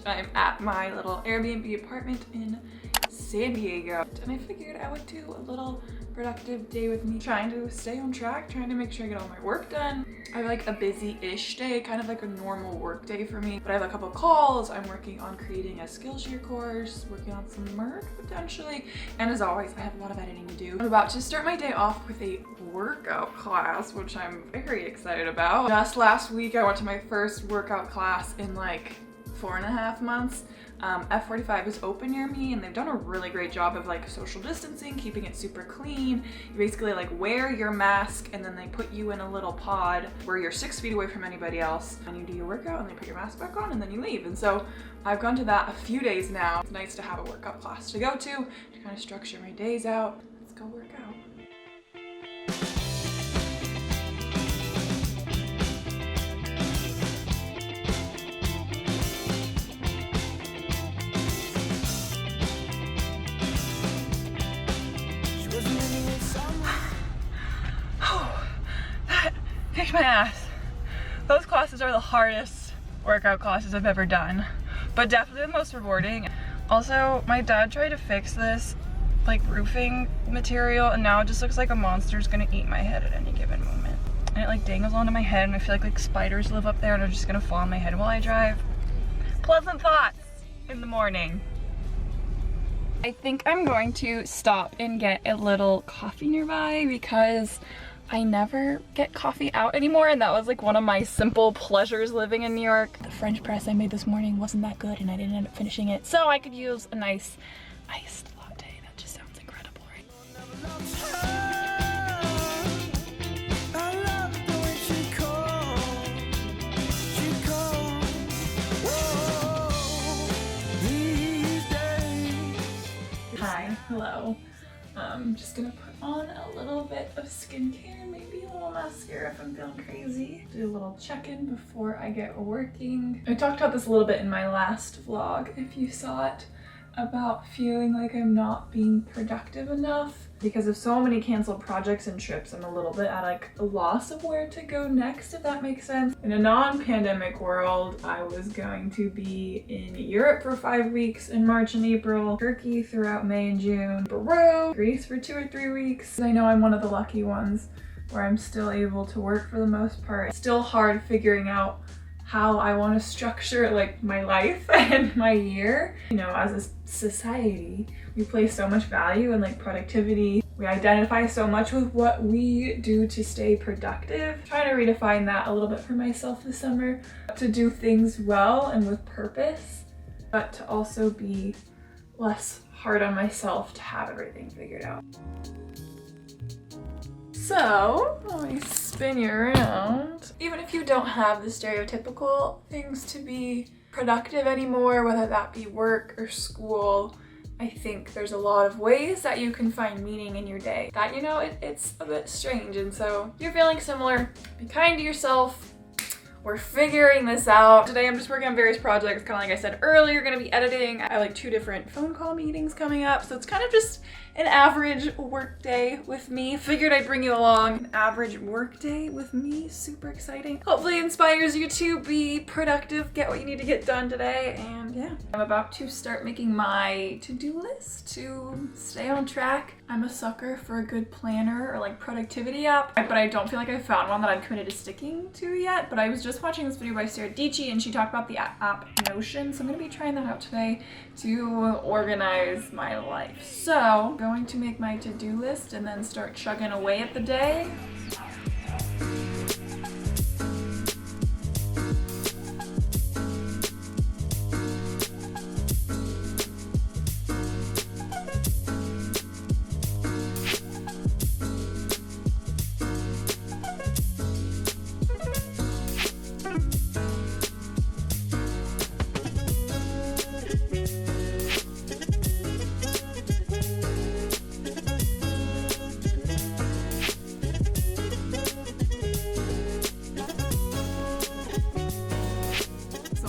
I'm at my little Airbnb apartment in San Diego, and I figured I would do a little productive day with me, trying to stay on track, trying to make sure I get all my work done. I have like a busy-ish day, kind of like a normal work day for me, but I have a couple calls. I'm working on creating a Skillshare course, working on some merch potentially, and as always, I have a lot of editing to do. I'm about to start my day off with a workout class, which I'm very excited about. Just last week, I went to my first workout class in like 4.5 months. F45 is open near me, and they've done a really great job of like social distancing, keeping it super clean. You basically like wear your mask, and then they put you in a little pod where you're 6 feet away from anybody else, and you do your workout, and they put your mask back on, and then you leave. And so I've gone to that a few days now. It's nice to have a workout class to go to kind of structure my days out. Let's go work out. Kicked my ass. Those classes are the hardest workout classes I've ever done, but definitely the most rewarding. Also, my dad tried to fix this like roofing material, and now it just looks like a monster's gonna eat my head at any given moment. And it like dangles onto my head, and I feel like spiders live up there and are just gonna fall on my head while I drive. Pleasant thoughts in the morning. I think I'm going to stop and get a little coffee nearby because I never get coffee out anymore, and that was like one of my simple pleasures living in New York. The French press I made this morning wasn't that good, and I didn't end up finishing it, so I could use a nice iced latte. That just sounds incredible, right? Hi, hello. I'm just gonna put on a little bit of skincare, maybe a little mascara if I'm feeling crazy. Do a little check-in before I get working. I talked about this a little bit in my last vlog, if you saw it, about feeling like I'm not being productive enough. Because of so many canceled projects and trips, I'm a little bit at like a loss of where to go next, if that makes sense. In a non-pandemic world, I was going to be in Europe for 5 weeks in March and April, Turkey throughout May and June, Peru, Greece for 2 or 3 weeks. I know I'm one of the lucky ones where I'm still able to work for the most part. It's still hard figuring out how I want to structure like my life and my year. You know, as a society, we place so much value in like productivity. We identify so much with what we do to stay productive. I'm trying to redefine that a little bit for myself this summer, to do things well and with purpose, but to also be less hard on myself to have everything figured out. So, let me spin you around. Even if you don't have the stereotypical things to be productive anymore, whether that be work or school, I think there's a lot of ways that you can find meaning in your day. That, you know, it's a bit strange, and so if you're feeling similar, be kind to yourself. We're figuring this out. Today I'm just working on various projects, kind of like I said earlier, gonna be editing. I have like 2 different phone call meetings coming up, so it's kind of just an average work day with me. Figured I'd bring you along an average work day with me. Super exciting. Hopefully inspires you to be productive, get what you need to get done today, and yeah. I'm about to start making my to-do list to stay on track. I'm a sucker for a good planner or like productivity app, but I don't feel like I've found one that I'm committed to sticking to yet. But I was just watching this video by Sarah Dietschy, and she talked about the app Notion, so I'm gonna be trying that out today to organize my life. So I'm going to make my to-do list and then start chugging away at the day.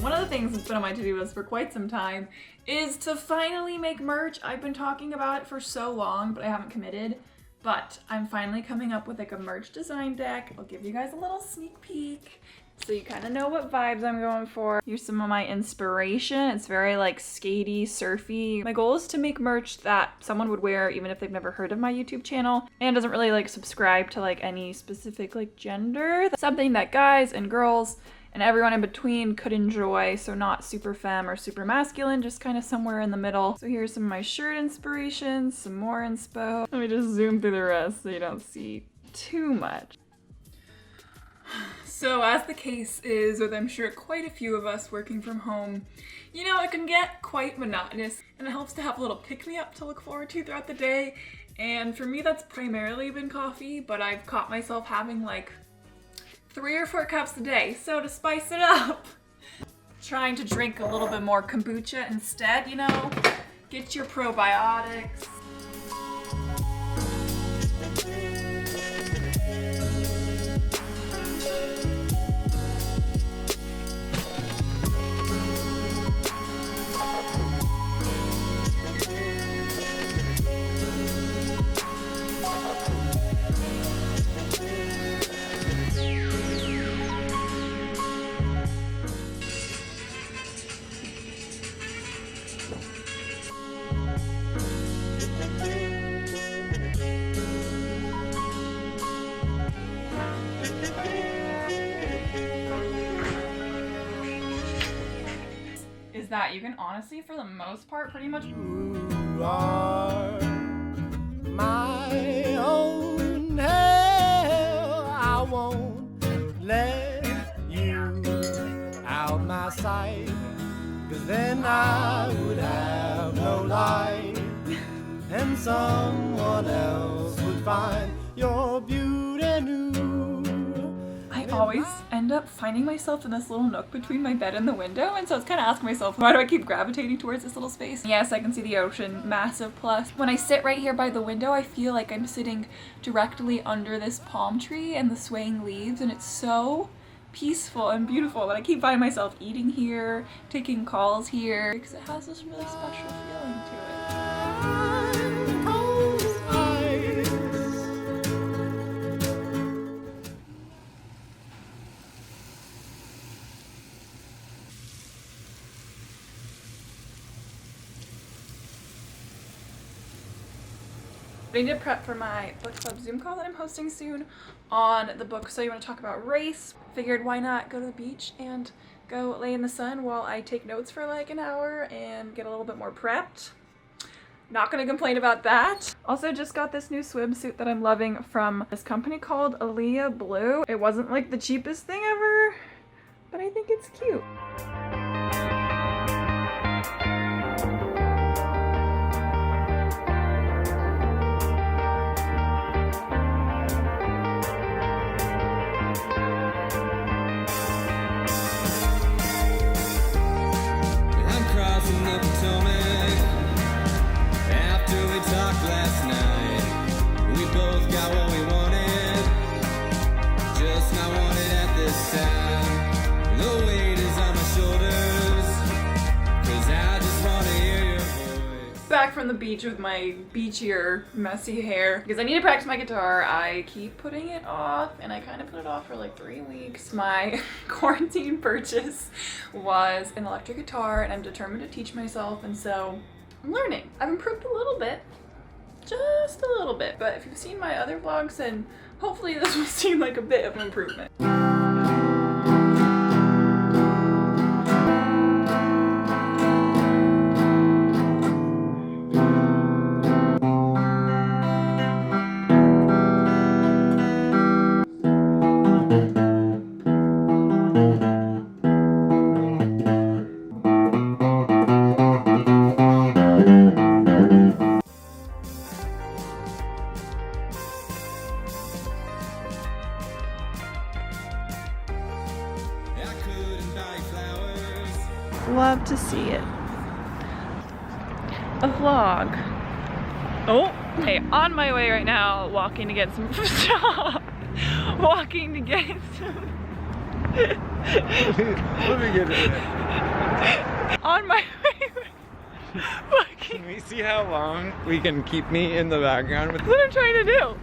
One of the things that's been on my to-do list for quite some time is to finally make merch. I've been talking about it for so long, but I haven't committed. But I'm finally coming up with like a merch design deck. I'll give you guys a little sneak peek. So you kind of know what vibes I'm going for. Here's some of my inspiration. It's very like skatey, surfy. My goal is to make merch that someone would wear even if they've never heard of my YouTube channel and doesn't really like subscribe to like any specific like gender. That's something that guys and girls and everyone in between could enjoy. So not super femme or super masculine, just kind of somewhere in the middle. So here's some of my shirt inspirations, some more inspo. Let me just zoom through the rest so you don't see too much. So as the case is with I'm sure quite a few of us working from home, you know, it can get quite monotonous and it helps to have a little pick-me-up to look forward to throughout the day. And for me that's primarily been coffee, but I've caught myself having like 3 or 4 cups a day. So to spice it up, trying to drink a little bit more kombucha instead, you know, get your probiotics. That you can honestly, for the most part, pretty much. You are my own hell. I won't let you out my sight, 'cause then I would have no life, and someone else would find your beauty new. I always end up finding myself in this little nook between my bed and the window, and so I was kind of asking myself, why do I keep gravitating towards this little space? Yes, I can see the ocean, massive plus. When I sit right here by the window, I feel like I'm sitting directly under this palm tree and the swaying leaves, and it's so peaceful and beautiful that I keep finding myself eating here, taking calls here, because it has this really special feeling to it. I need to prep for my book club Zoom call that I'm hosting soon on the book So You Want to Talk About Race. Figured why not go to the beach and go lay in the sun while I take notes for like an hour and get a little bit more prepped. Not gonna complain about that. Also just got this new swimsuit that I'm loving from this company called Aaliyah Blue. It wasn't like the cheapest thing ever, but I think it's cute. Back from the beach with my beachier, messy hair because I need to practice my guitar. I keep putting it off, and I kind of put it off for like 3 weeks. My quarantine purchase was an electric guitar, and I'm determined to teach myself, and so I'm learning. I've improved a little bit, just a little bit, but if you've seen my other vlogs, then hopefully this will seem like a bit of an improvement. Love to see it. A vlog. Oh, hey, on my way right now, walking to get some stop. Walking to get some Let me get it. on my way. Walking. Can we see how long we can keep me in the background with That's what I'm trying to do.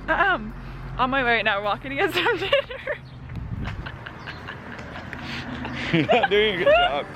On my way right now, walking to get some dinner. You're not doing a good job.